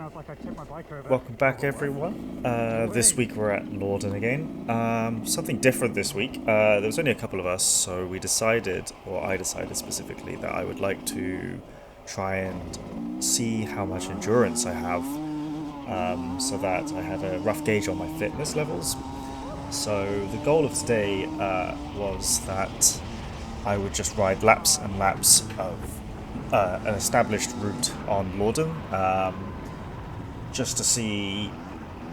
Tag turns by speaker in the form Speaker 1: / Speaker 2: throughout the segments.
Speaker 1: Welcome back, everyone. This week we're at Lawden again. Something different this week. There was only a couple of us, so we decided, or I decided specifically, that I would like to try and see how much endurance I have, so that I had a rough gauge on my fitness levels. So the goal of today was that I would just ride laps and laps of an established route on Lawden, just to see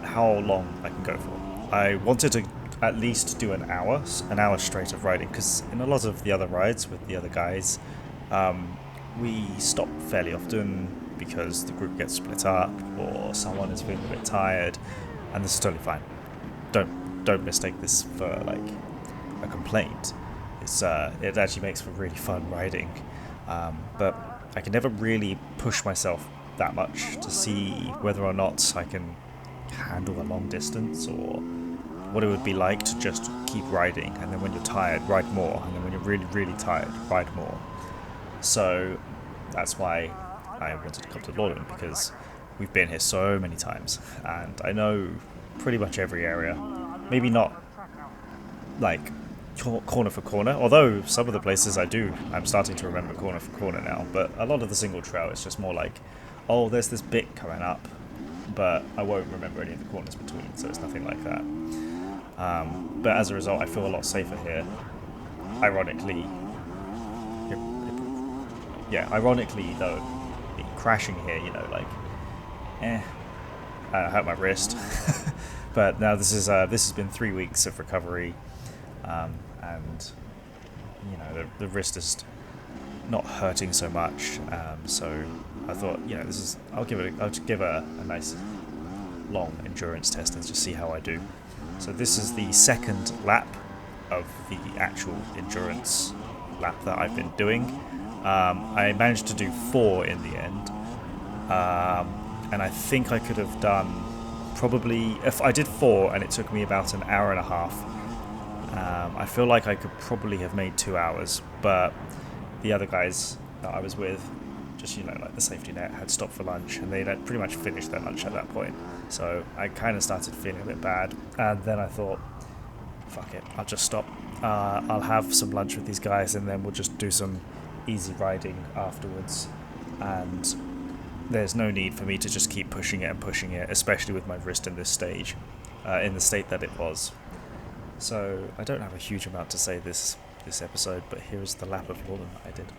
Speaker 1: how long I can go for. I wanted to at least do an hour straight of riding, because in a lot of the other rides with the other guys, we stop fairly often because the group gets split up or someone is feeling a bit tired, and this is totally fine. Don't mistake this for like a complaint. It actually makes for really fun riding, but I can never really push myself that much to see whether or not I can handle a long distance, or what it would be like to just keep riding, and then when you're tired, ride more, and then when you're really, really tired, ride more. So that's why I wanted to come to Lawden, because we've been here so many times, and I know pretty much every area. Maybe not like corner for corner, although some of the places I'm starting to remember corner for corner now, but a lot of the single trail is just more like, oh, there's this bit coming up, but I won't remember any of the corners between, so it's nothing like that. But as a result, I feel a lot safer here. Ironically though, crashing here, I hurt my wrist. But now this has been 3 weeks of recovery, and the wrist is not hurting so much, so I thought, I'll give a nice long endurance test and just see how I do. So this is the second lap of the actual endurance lap that I've been doing. I managed to do 4 in the end, and I think I could have done probably, if I did 4 and it took me about an hour and a half, I feel like I could probably have made 2 hours, but the other guys that I was with, just like the safety net, had stopped for lunch, and they'd pretty much finished their lunch at that point. So I kind of started feeling a bit bad, and then I thought, fuck it, I'll just stop. I'll have some lunch with these guys, and then we'll just do some easy riding afterwards. And there's no need for me to just keep pushing it, especially with my wrist in this stage, in the state that it was. So I don't have a huge amount to say this episode, but here is the lap of Lawden that I did.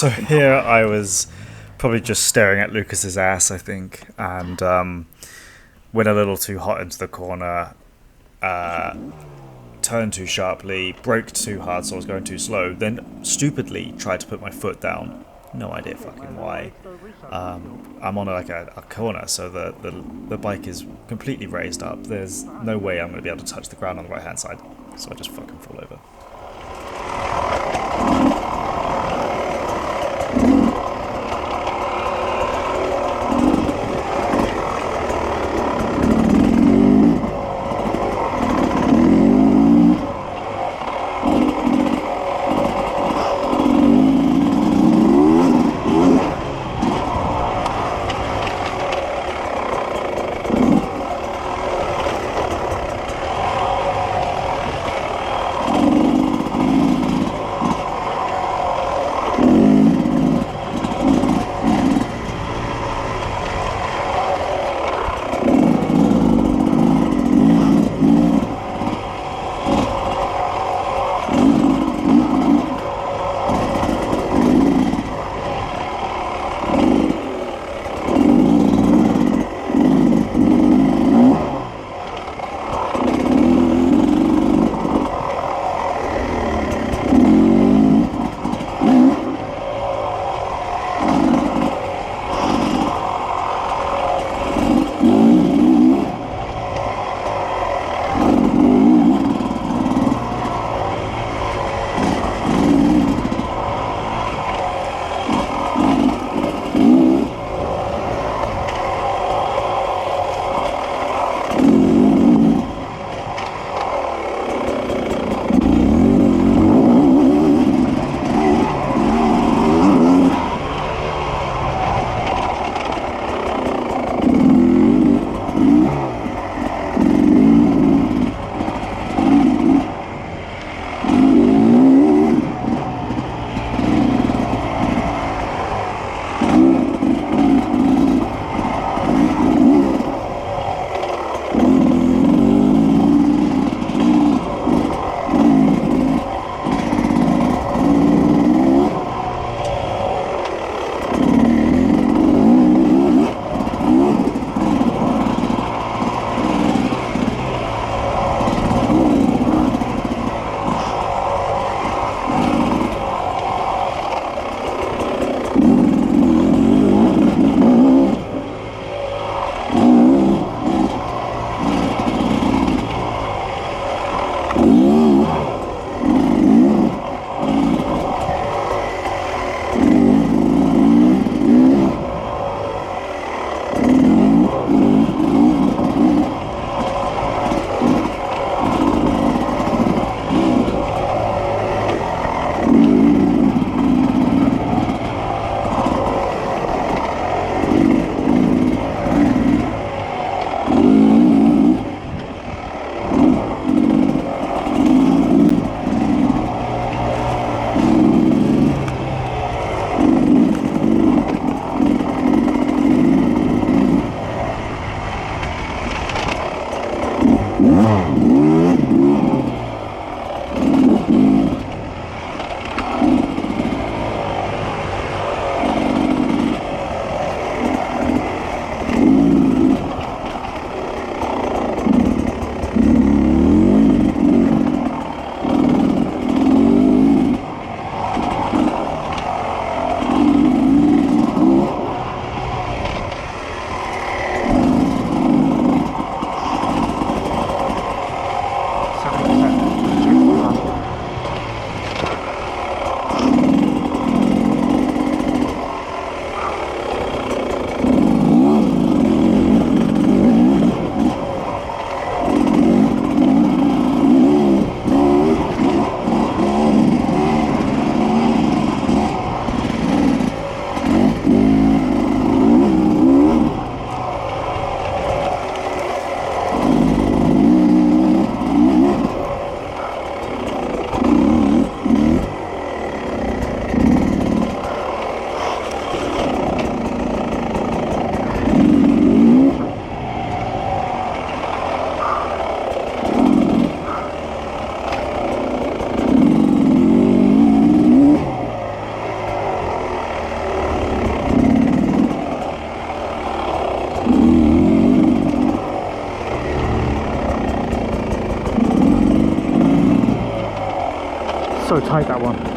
Speaker 1: So here I was probably just staring at Lucas's ass, I think, and went a little too hot into the corner, turned too sharply, braked too hard, so I was going too slow, then stupidly tried to put my foot down. No idea fucking why. I'm on like a corner, so the bike is completely raised up. There's no way I'm going to be able to touch the ground on the right hand side, so I just fucking fall over.
Speaker 2: So tight, that one.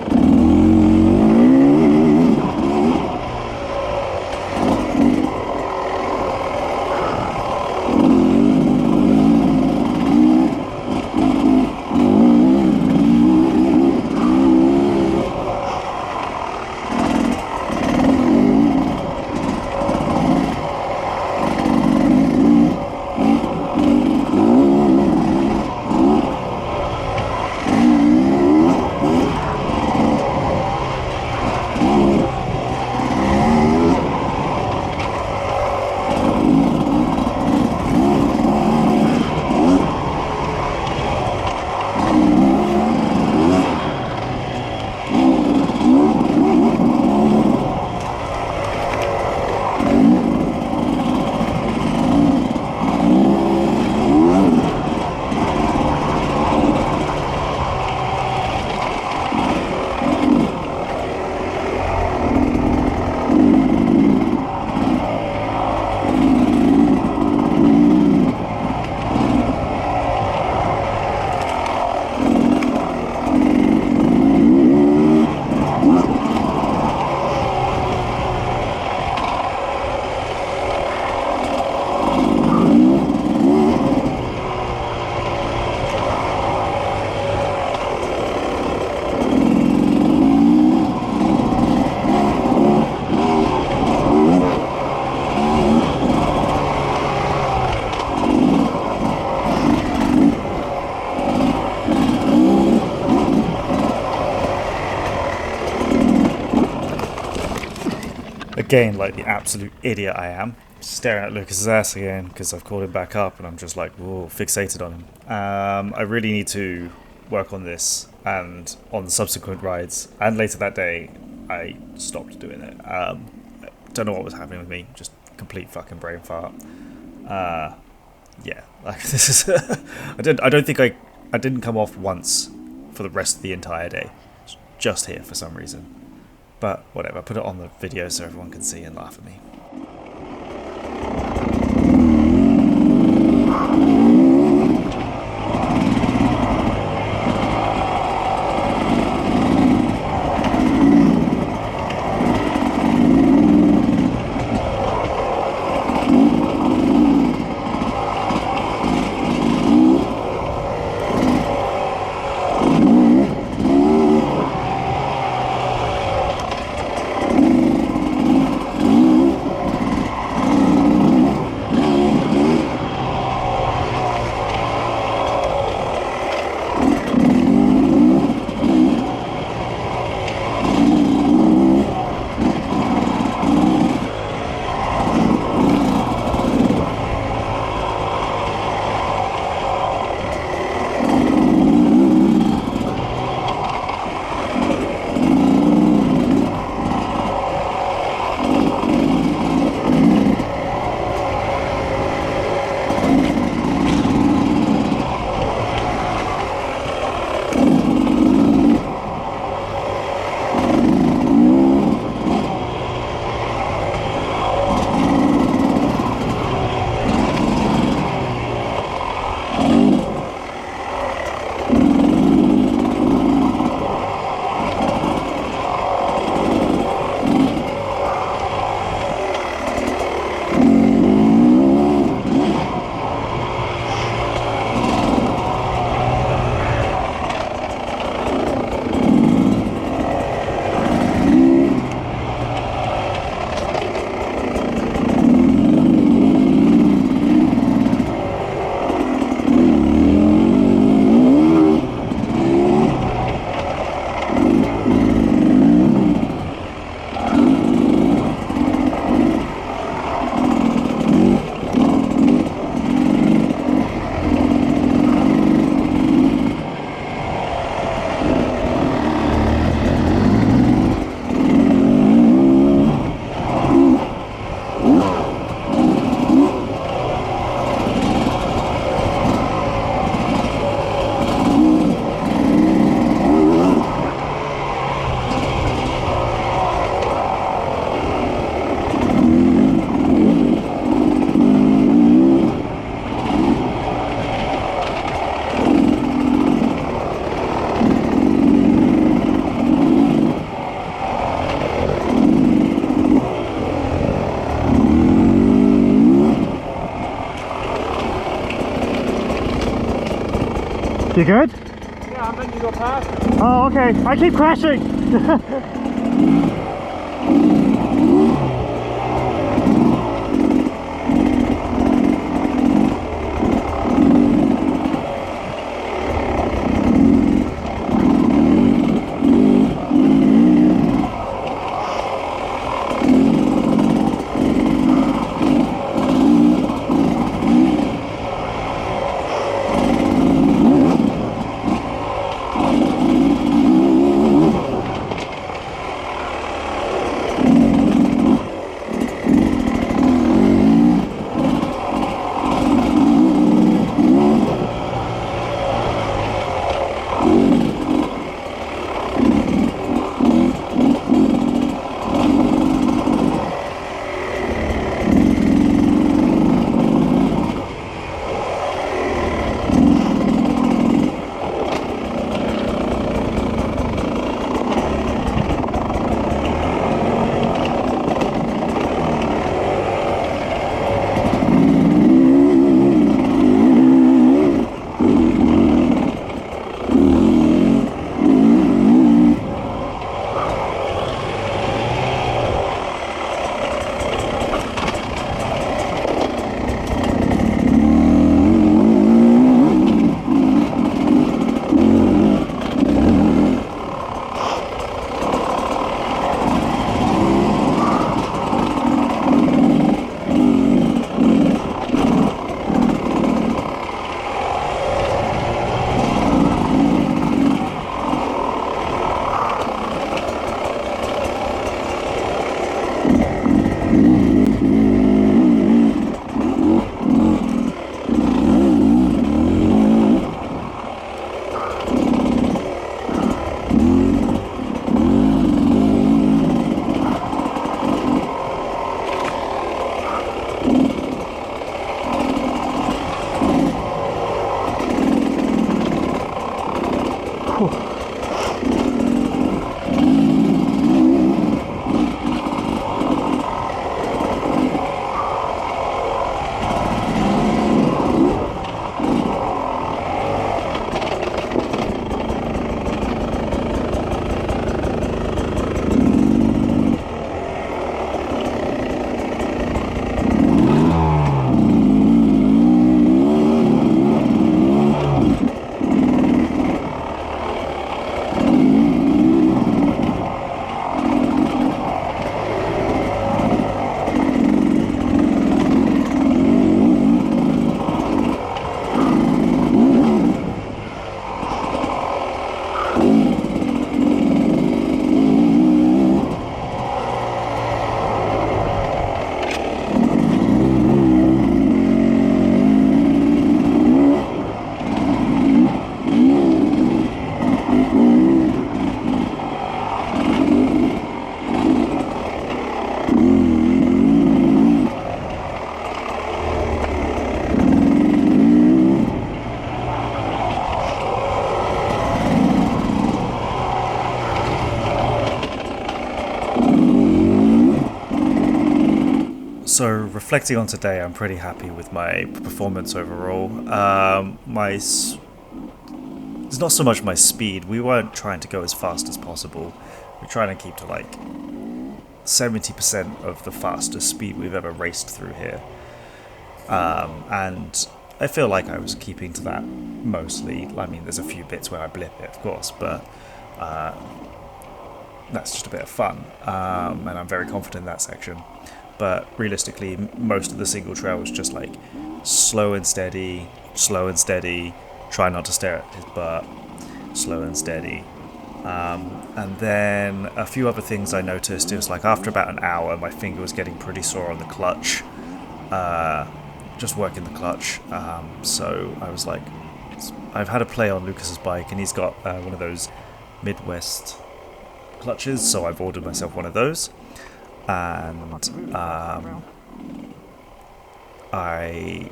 Speaker 1: Again, like the absolute idiot I am, staring at Lucas's ass again because I've called him back up and I'm just like, whoa, fixated on him. I really need to work on this, and on the subsequent rides and later that day I stopped doing it. Don't know what was happening with me, just complete fucking brain fart. Yeah, like this is I don't think I didn't come off once for the rest of the entire day, just here for some reason. But whatever, put it on the video so everyone can see and laugh at me.
Speaker 2: You good?
Speaker 3: Yeah, I'm letting you go past.
Speaker 2: Oh, okay. I keep crashing.
Speaker 1: So reflecting on today, I'm pretty happy with my performance overall. It's not so much my speed. We weren't trying to go as fast as possible. We're trying to keep to like 70% of the fastest speed we've ever raced through here. And I feel like I was keeping to that mostly. I mean, there's a few bits where I blip it, of course, but that's just a bit of fun. And I'm very confident in that section. But realistically, most of the single trail was just like slow and steady, try not to stare at his butt, slow and steady. And then a few other things I noticed, it was like after about an hour, my finger was getting pretty sore on the clutch, just working the clutch. So I was like, I've had a play on Lucas's bike, and he's got one of those Midwest clutches, so I've ordered myself one of those. And I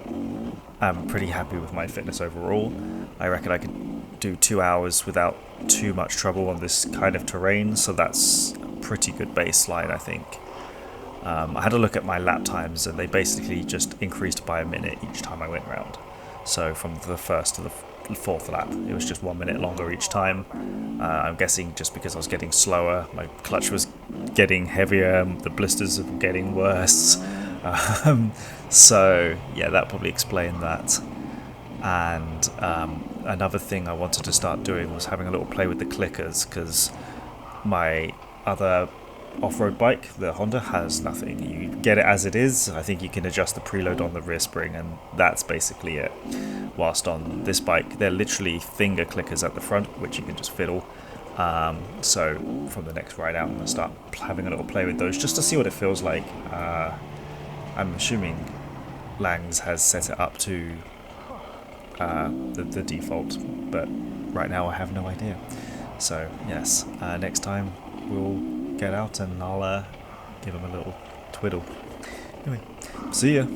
Speaker 1: am pretty happy with my fitness overall. I reckon I could do 2 hours without too much trouble on this kind of terrain, so that's a pretty good baseline, I think. I had a look at my lap times, and they basically just increased by a minute each time I went round. So from the first to the fourth lap. It was just 1 minute longer each time. I'm guessing just because I was getting slower, my clutch was getting heavier, the blisters were getting worse. So yeah, that probably explained that. And another thing I wanted to start doing was having a little play with the clickers, because my other off-road bike, the Honda, has nothing. You get it as it is. I think you can adjust the preload on the rear spring, and that's basically it. Whilst on this bike, they're literally finger clickers at the front, which you can just fiddle. So from the next ride out, I'm going to start having a little play with those just to see what it feels like. I'm assuming Langs has set it up to the default, but right now I have no idea. So yes, next time we'll get out and I'll give him a little twiddle. Anyway, see ya.